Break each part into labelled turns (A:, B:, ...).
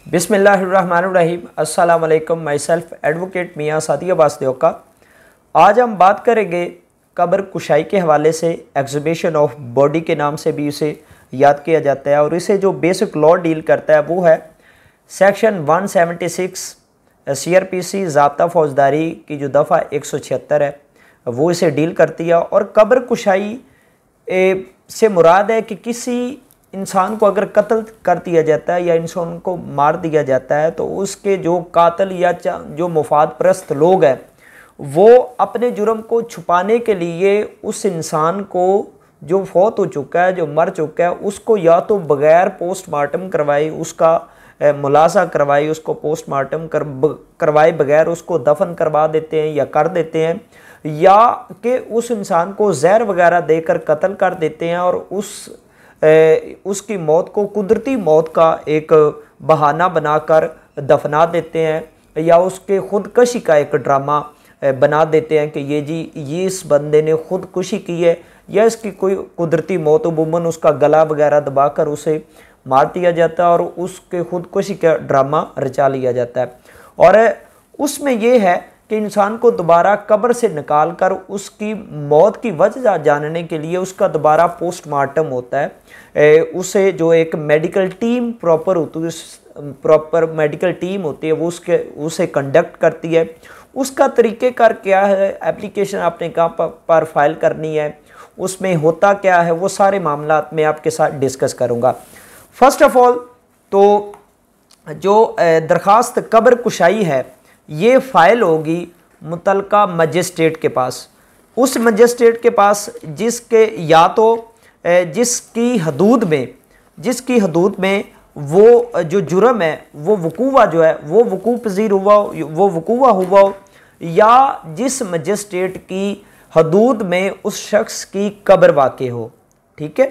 A: बिस्मिल्लाहिर्रहमानिर्रहीम। अस्सलाम वालेकुम। माई सेल्फ एडवोकेट मियाँ सादिया वासदेव का। आज हम बात करेंगे कब्र कुशाई के हवाले से। एग्जिबिशन ऑफ बॉडी के नाम से भी इसे याद किया जाता है और इसे जो बेसिक लॉ डील करता है वो है सेक्शन 176 CRPC ज़ाब्ता फौजदारी की जो दफ़ा 176 है वो इसे डील करती है। और कब्र कुशाई से मुराद है कि किसी इंसान को अगर कत्ल कर दिया जाता है या इंसान को मार दिया जाता है तो उसके जो कातिल या जो मुफाद परस्त लोग हैं वो अपने जुर्म को छुपाने के लिए उस इंसान को जो फौत हो चुका है, जो मर चुका है, उसको या तो बग़ैर पोस्टमार्टम करवाए, उसका मुलाजा करवाए, उसको पोस्टमार्टम करवाए बगैर उसको दफन करवा देते हैं या कर देते हैं, या कि उस इंसान को जहर वगैरह देकर कत्ल कर देते हैं और उसकी मौत को कुदरती मौत का एक बहाना बनाकर दफना देते हैं, या उसके खुदकशी का एक ड्रामा बना देते हैं कि ये इस बंदे ने खुदकुशी की है या इसकी कोई कुदरती मौत, अमूमन उसका गला वगैरह दबाकर उसे मार दिया जाता है और उसके खुदकुशी का ड्रामा रचा लिया जाता है। और उसमें यह है कि इंसान को दोबारा कब्र से निकाल कर उसकी मौत की वजह जानने के लिए उसका दोबारा पोस्टमार्टम होता है। उसे जो एक medical team proper medical team होती है वो उसे कंडक्ट करती है। उसका तरीक़ेकार क्या है, एप्लीकेशन आपने कहाँ पर फाइल करनी है, उसमें होता क्या है, वो सारे मामला मैं आपके साथ डिस्कस करूँगा। फर्स्ट ऑफ ऑल तो जो दरख्वास्त कब्र कुशाई है ये फ़ाइल होगी मुतलका मजिस्ट्रेट के पास, उस मजिस्ट्रेट के पास जिसके या तो जिसकी हदूद में वो जो जुर्म है वो वकूवा जो है वो वकूफ़ पज़ीर हुआ हो, या जिस मजिस्ट्रेट की हदूद में उस शख्स की कब्र वाक़े हो। ठीक है।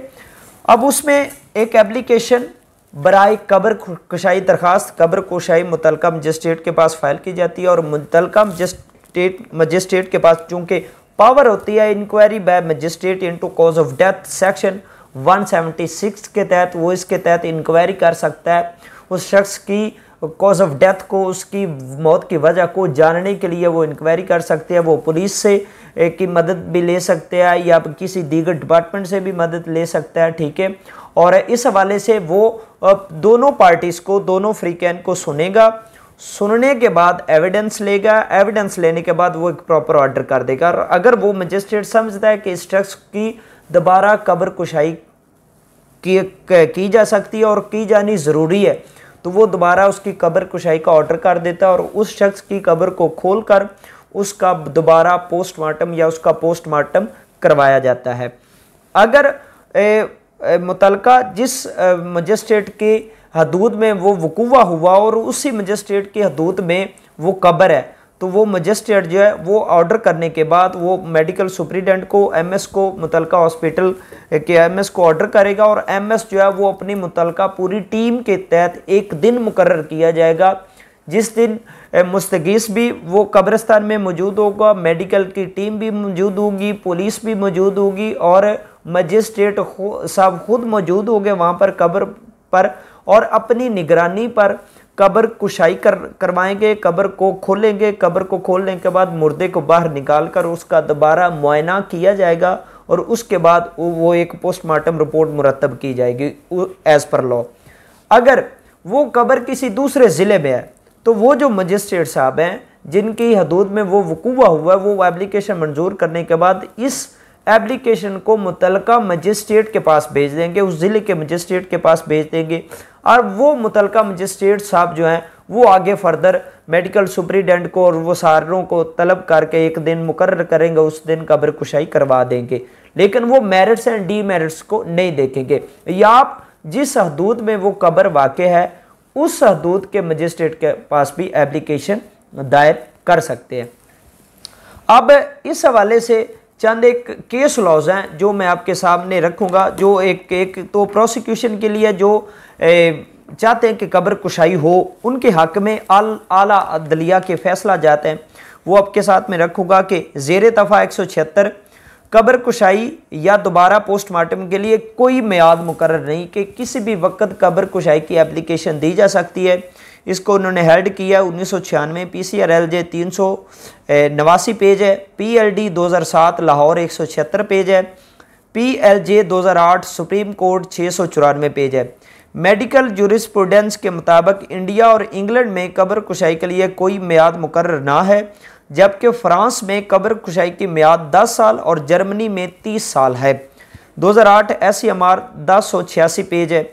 A: अब उसमें एक एप्लीकेशन बराए कब्र कुशाई दरख्वास्त कब्र कुशाई मुतलका मजिस्ट्रेट के पास फाइल की जाती है और मुतलका मजिस्ट्रेट के पास चूँकि पावर होती है inquiry by magistrate into cause of death section 176 के तहत, वो इसके तहत इंक्वायरी कर सकता है उस शख्स की कॉज ऑफ डेथ को, उसकी मौत की वजह को जानने के लिए वो इंक्वायरी कर सकते हैं। वो पुलिस से की मदद भी ले सकते हैं या किसी दीगर डिपार्टमेंट से भी मदद ले सकता है। ठीक है। और इस हवाले से वो दोनों पार्टीज़ को, दोनों फ्रीकैन को सुनेगा, सुनने के बाद एविडेंस लेगा, एविडेंस लेने के बाद वो एक प्रॉपर ऑर्डर कर देगा। और अगर वो मजिस्ट्रेट समझता है कि इस शख्स की दोबारा कब्र कुशाई की जा सकती है और की जानी ज़रूरी है तो वो दोबारा उसकी कब्र कुशाई का ऑर्डर कर देता है और उस शख्स की कब्र को खोलकर उसका दोबारा पोस्टमार्टम या उसका पोस्टमार्टम करवाया जाता है। अगर मुतलका जिस मजिस्ट्रेट के हदूद में वो वकूवा हुआ और उसी मजिस्ट्रेट की हदूद में वो कब्र है तो वो मजिस्ट्रेट जो है वो ऑर्डर करने के बाद वो मेडिकल सुप्रिटेंडेंट को, MS को, मुतलका हॉस्पिटल के MS को ऑर्डर करेगा और MS जो है वो अपनी मुतलका पूरी टीम के तहत एक दिन मुकर्रर किया जाएगा जिस दिन मुस्तगीस भी वो कब्रिस्तान में मौजूद होगा, मेडिकल की टीम भी मौजूद होगी, पुलिस भी मौजूद होगी और मजिस्ट्रेट साहब खुद मौजूद होंगे वहाँ पर कब्र पर और अपनी निगरानी पर कब्र कुशाई करवाएंगे, कब्र को खोलेंगे। कब्र को खोलने के बाद मुर्दे को बाहर निकाल कर उसका दोबारा मुआयना किया जाएगा और उसके बाद वो एक पोस्टमार्टम रिपोर्ट मुरतब की जाएगी एज़ पर लॉ। अगर वो कब्र किसी दूसरे ज़िले में है तो वो जो मजिस्ट्रेट साहब हैं जिनकी हदूद में वो वकूवा हुआ है वो एप्लीकेशन मंजूर करने के बाद इस एप्लीकेशन को मुतलका मजिस्ट्रेट के पास भेज देंगे, उस ज़िले के मजिस्ट्रेट के पास भेज देंगे और वो मुतलका मजिस्ट्रेट साहब जो हैं वो आगे फर्दर मेडिकल सुप्रिटेंडेंट को और वो सारों को तलब करके एक दिन मुकर्रर करेंगे, उस दिन कब्र कुशाई करवा देंगे। लेकिन वो मेरिट्स एंड डीमेरिट्स को नहीं देखेंगे, या आप जिस हदूद में वो कब्र वाक़े है उस हदूद के मजिस्ट्रेट के पास भी एप्लीकेशन दायर कर सकते हैं। अब इस हवाले से चंद एक केस लॉज हैं जो मैं आपके सामने रखूंगा, जो एक तो प्रोसिक्यूशन के लिए जो चाहते हैं कि कब्र कुशाई हो उनके हक में आला अदलिया के फैसला जाते हैं वो आपके साथ में रखूंगा कि ज़ेर दफ़ा 176 कब्र कुशाई या दोबारा पोस्टमार्टम के लिए कोई मियाद मुकर्रर नहीं कि किसी भी वक्त कब्र कुशाई की एप्लीकेशन दी जा सकती है। इसको उन्होंने हेल्ड किया 1996। PCRLJ 389 पेज है। PLD 2007 लाहौर 176 पेज है। PLJ 2008 सुप्रीम कोर्ट 694 पेज है। मेडिकल जूरिस्प्रूडेंस के मुताबिक इंडिया और इंग्लैंड में कब्र कुशाई के लिए कोई मियाद मुकर्रर ना है, जबकि फ्रांस में कब्र कुशाई की मियाद 10 साल और जर्मनी में 30 साल है। 2008 SCMR 1086 पेज है।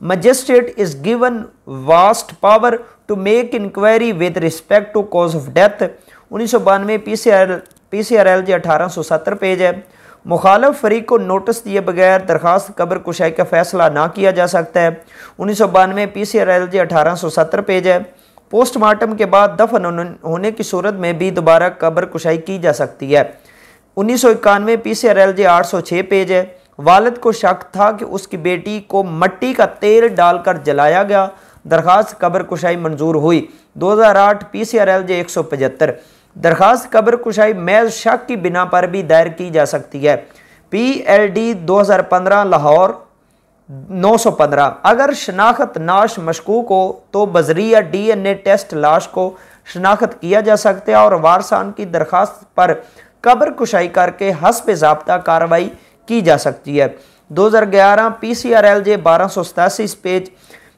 A: Magistrate is given vast power to make inquiry with respect to cause of death 1992। PCRLJ 1870 page है। मुखालफ फरीक को नोटिस दिए बगैर दरखास्त कब्र कुशाई का फैसला ना किया जा सकता है 1992। PCRLJ 1870 पेज है। पोस्टमार्टम के बाद दफन होने की सूरत में भी दोबारा कब्र कुशाई की जा सकती है 1991। PCRLJ 806 पेज है। वालिद को शक था कि उसकी बेटी को मट्टी का तेल डालकर जलाया गया, दरखास्त कब्र कुशाई मंजूर हुई 2008। PCRLJ 175 दरखास्त कब्र कुशाई महज शक की बिना पर भी दायर की जा सकती है। PLD 2015 लाहौर 915 अगर शनाख्त नाश मशकूक हो तो बजरिया DNA टेस्ट लाश को शनाख्त किया जा सकता है और वारसान की दरखास्त पर कब्र कुशाई करके हस्ब ज़ाब्ता कार्रवाई की जा सकती है 2011। PCRLJ 1287 पेज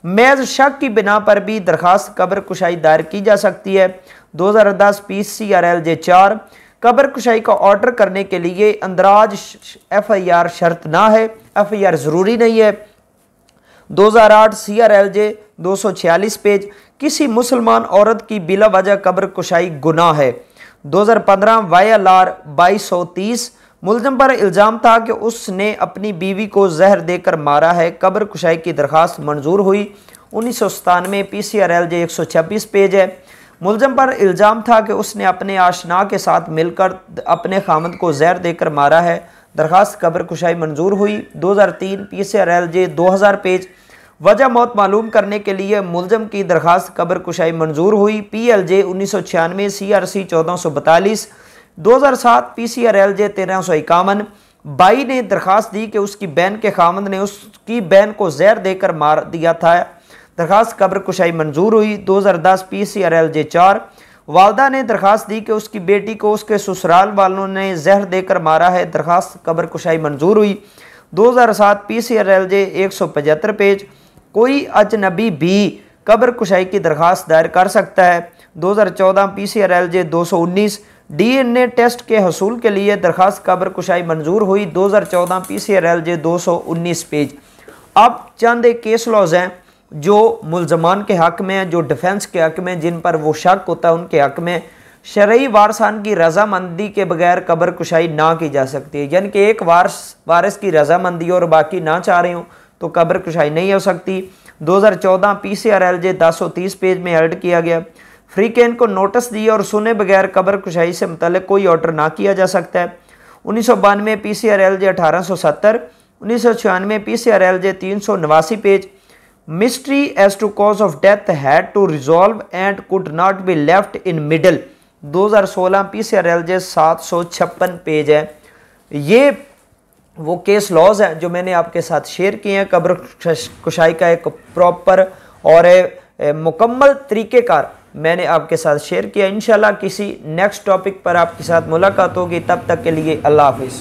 A: महज शक की बिना पर भी दरखास्त कब्र कुशाई दायर की जा सकती है 2010। PCRLJ 4 कब्र कुशाई का ऑर्डर करने के लिए अंदराज FIR शर्त ना है, FIR ज़रूरी नहीं है 2008। CRLJ 246 पेज किसी मुसलमान औरत की बिला वजह कब्र कुशाई गुनाह है 2015। YLR 2230 मुलज़म पर इल्ज़ाम था कि उसने अपनी बीवी को जहर देकर मारा है, कब्र कुशाई की दरखास्त मंजूर हुई 1997। PCRLJ 126 पेज है। मुलज़म पर इल्ज़ाम था कि उसने अपने आशना के साथ मिलकर अपने खामद को जहर देकर मारा है, दरखास्त कब्र कुशाई मंजूर हुई 2003। PCRLJ 2000 पेज वजह मौत मालूम करने के लिए मुलज़म की दरखास्त कब्र कुशाई मंजूर हुई PLJ 1996। CRC 1442 2007। PCRLJ 1351 बाई ने दरखास्त दी कि उसकी बहन के खामद ने उसकी बहन को जहर देकर मार दिया था, दरखास्त कब्र कुशाई मंजूर हुई 2010। PCRLJ 4 वालदा ने दरखास्त दी कि उसकी बेटी को उसके ससुराल वालों ने जहर देकर मारा है, दरखास्त कब्र कुशाई मंजूर हुई 2007। PCRLJ 175 पेज कोई अजनबी भी कब्र कुशाई की दरखास्त दायर कर सकता है 2014। PCRLJ 219 DNA टेस्ट के हसूल के लिए दरखास्त कब्र कुशाई मंजूर हुई 2014। PCRLJ 219 page. अब चंद एक केस लॉज हैं जो मुल्ज़मान के हक़ में हैं, जो डिफेंस के हक़ में, जिन पर वो शक होता है उनके हक़ में शरई वारसान की रजामंदी के बगैर कब्र कुशाई ना की जा सकती है। यानी कि एक वारिस की रजामंदी और बाकी ना चाह रहे हों तो कब्र कुशाई नहीं हो सकती 2014। PCRLJ 1030 पेज में हेल्ड किया गया। फ्रीकेन को नोटिस दिए और सुने बगैर कब्र कुशाई से मुतल्लिक कोई ऑर्डर ना किया जा सकता है 1992। PCRLJ 1870 1996। PCRLJ 389 page mystery as to cause of death had to resolve and could not be left in middle 2016। PCRLJ 756 page है। ये वो केस लॉज हैं जो मैंने आपके साथ शेयर किए हैं। कब्र कुशाई का एक प्रॉपर और मुकम्मल तरीक़ेकार मैंने आपके साथ शेयर किया। इंशाल्लाह किसी नेक्स्ट टॉपिक पर आपके साथ मुलाकात होगी, तब तक के लिए अल्लाह हाफिज़।